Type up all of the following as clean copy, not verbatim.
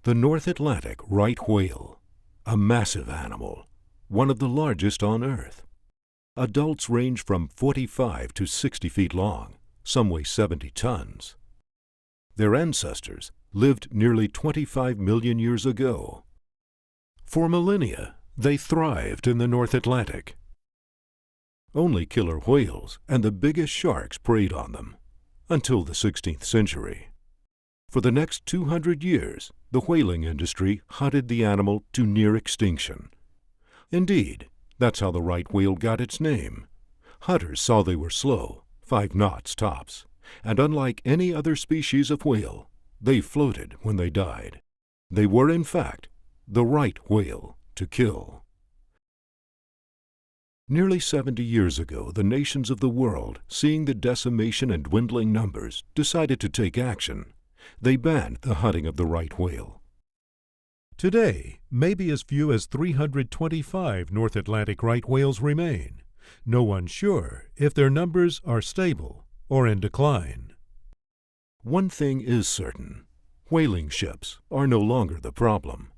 The North Atlantic right whale, a massive animal, one of the largest on Earth. Adults range from 45 to 60 feet long, some weigh 70 tons. Their ancestors lived nearly 25 million years ago. For millennia, they thrived in the North Atlantic. Only killer whales and the biggest sharks preyed on them, until the 16th century. For the next 200 years, the whaling industry hunted the animal to near extinction. Indeed, that's how the right whale got its name. Hunters saw they were slow, 5 knots tops, and unlike any other species of whale, they floated when they died. They were, in fact, the right whale to kill. Nearly 70 years ago, the nations of the world, seeing the decimation and dwindling numbers, decided to take action. They banned the hunting of the right whale. Today, maybe as few as 325 North Atlantic right whales remain. No one's sure if their numbers are stable or in decline. One thing is certain: whaling ships are no longer the problem.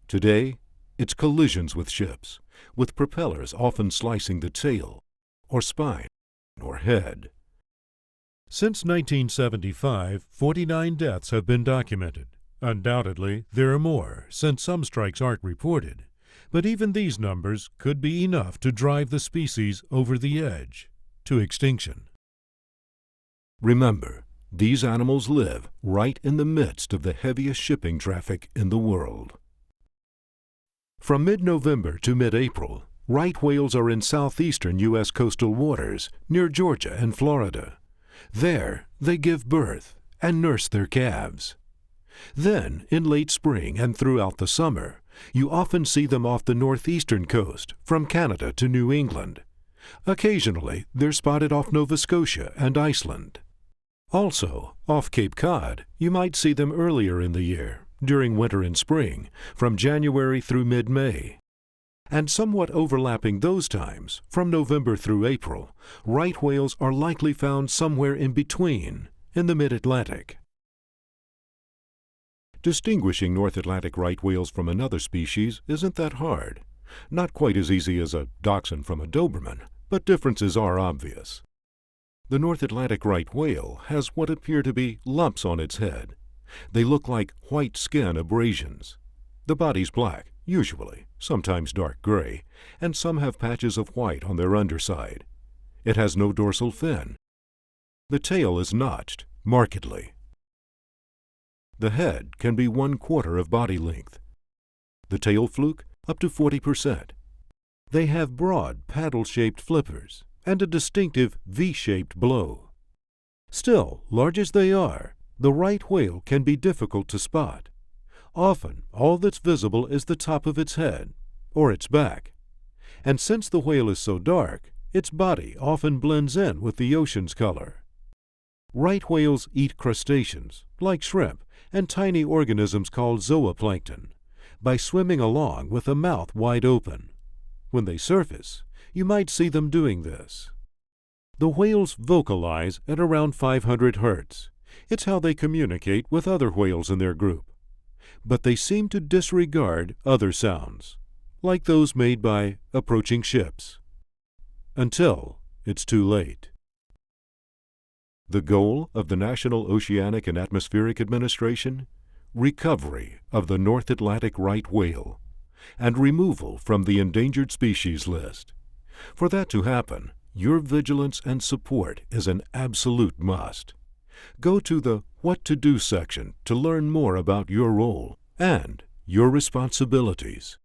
Today, it's collisions with ships, with propellers often slicing the tail, or spine, or head. Since 1975, 49 deaths have been documented. Undoubtedly, there are more, since some strikes aren't reported. But even these numbers could be enough to drive the species over the edge, to extinction. Remember, these animals live right in the midst of the heaviest shipping traffic in the world. From mid-November to mid-April, right whales are in southeastern U.S. coastal waters near Georgia and Florida. There, they give birth and nurse their calves. Then, in late spring and throughout the summer, you often see them off the northeastern coast, from Canada to New England. Occasionally, they're spotted off Nova Scotia and Iceland. Also, off Cape Cod, you might see them earlier in the year, during winter and spring, from January through mid-May. And somewhat overlapping those times, from November through April, right whales are likely found somewhere in between, in the mid-Atlantic. Distinguishing North Atlantic right whales from another species isn't that hard. Not quite as easy as a dachshund from a Doberman, but differences are obvious. The North Atlantic right whale has what appear to be lumps on its head. They look like white skin abrasions. The body's black, usually, sometimes dark gray, and some have patches of white on their underside. It has no dorsal fin. The tail is notched, markedly. The head can be 1/4 of body length. The tail fluke, up to 40%. They have broad, paddle-shaped flippers and a distinctive V-shaped blow. Still, large as they are, the right whale can be difficult to spot. Often, all that's visible is the top of its head, or its back. And since the whale is so dark, its body often blends in with the ocean's color. Right whales eat crustaceans, like shrimp, and tiny organisms called zooplankton, by swimming along with a mouth wide open. When they surface, you might see them doing this. The whales vocalize at around 500 hertz. It's how they communicate with other whales in their group. But they seem to disregard other sounds, like those made by approaching ships, until it's too late. The goal of the National Oceanic and Atmospheric Administration? Recovery of the North Atlantic right whale and removal from the endangered species list. For that to happen, your vigilance and support is an absolute must. Go to the What to Do section to learn more about your role and your responsibilities.